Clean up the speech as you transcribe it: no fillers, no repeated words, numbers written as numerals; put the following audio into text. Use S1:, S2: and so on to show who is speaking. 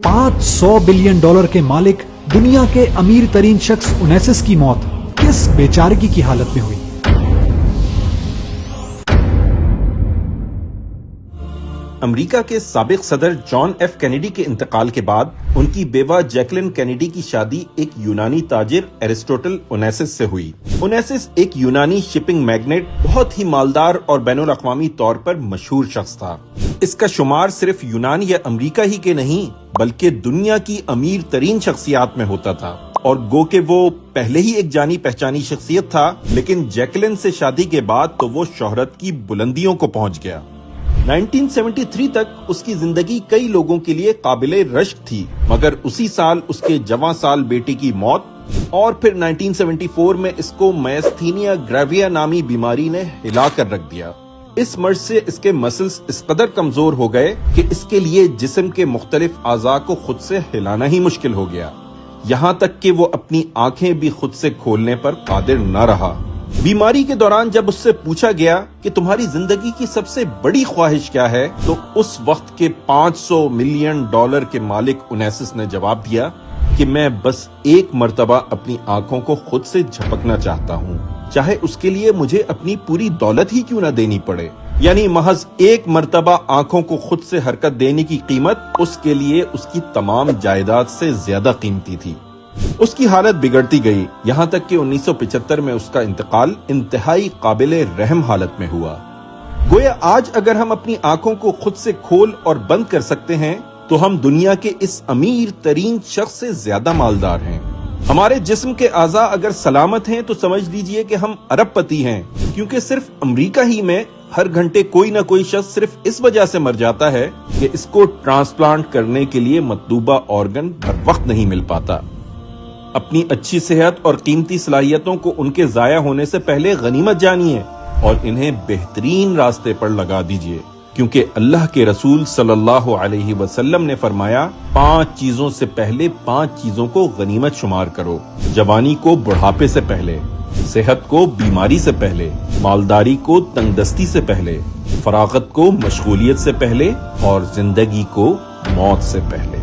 S1: $500 billion के मालिक दुनिया के अमीर तरीन शख्स उनैसिस की मौत किस बेचारगी की हालत में हुई?
S2: अमेरिका के साबिक सदर जॉन एफ कैनेडी के इंतकाल के बाद उनकी बेवा जैकलिन कैनेडी की शादी एक यूनानी ताजिर एरिस्टोटल ओनेसिस से हुई। ओनेसिस एक यूनानी शिपिंग मैग्नेट, बहुत ही मालदार और बैनुल अक़वामी तौर पर मशहूर शख्स था। इसका शुमार सिर्फ यूनान या अमेरिका ही के नहीं बल्कि दुनिया की अमीर तरीन शख्सियात में होता था। और गो के वो पहले ही एक जानी पहचानी शख्सियत था, लेकिन जैकलिन से शादी के बाद तो वो शोहरत की बुलंदियों को पहुंच गया। 1973 तक उसकी जिंदगी कई लोगों के लिए काबिले रश्क थी, मगर उसी साल उसके जवां साल बेटे की मौत और फिर 1974 में इसको मायस्थीनिया ग्रेविया नामी बीमारी ने हिला कर रख दिया। इस मर्ज से इसके मसल्स इस कदर कमजोर हो गए कि इसके लिए जिस्म के मुख्तलिफ आज़ा को खुद से हिलाना ही मुश्किल हो गया, यहाँ तक कि वो अपनी आंखें भी खुद से खोलने पर कादिर न रहा। बीमारी के दौरान जब उससे पूछा गया कि तुम्हारी जिंदगी की सबसे बड़ी ख्वाहिश क्या है, तो उस वक्त के $500 मिलियन के मालिक ओनेसिस ने जवाब दिया कि मैं बस एक मर्तबा अपनी आंखों को खुद से झपकना चाहता हूँ, चाहे उसके लिए मुझे अपनी पूरी दौलत ही क्यों न देनी पड़े। यानी महज एक मर्तबा आंखों को खुद से हरकत देने की कीमत उसके लिए उसकी तमाम जायदाद से ज्यादा कीमती थी। उसकी हालत बिगड़ती गई, यहाँ तक कि 1975 में उसका इंतकाल इंतहाई काबिले रहम हालत में हुआ। गोया आज अगर हम अपनी आंखों को खुद से खोल और बंद कर सकते हैं तो हम दुनिया के इस अमीर तरीन शख्स से ज्यादा मालदार हैं। हमारे जिस्म के आज़ा अगर सलामत हैं तो समझ लीजिए कि हम अरबपति हैं, क्योंकि सिर्फ अमेरिका ही में हर घंटे कोई ना कोई शख्स सिर्फ इस वजह से मर जाता है कि इसको ट्रांसप्लांट करने के लिए मतलूबा ऑर्गन बर वक्त नहीं मिल पाता। अपनी अच्छी सेहत और कीमती सलाहियतों को उनके जाया होने से पहले गनीमत जानिए और इन्हें बेहतरीन रास्ते पर लगा दीजिए, क्योंकि अल्लाह के रसूल सल्लल्लाहु अलैहि वसल्लम ने फरमाया, 5 चीजों से पहले 5 चीजों को गनीमत शुमार करो। जवानी को बुढ़ापे से पहले, सेहत को बीमारी से पहले, मालदारी को तंगदस्ती से पहले, फरागत को मशगूलियत से पहले और जिंदगी को मौत से पहले।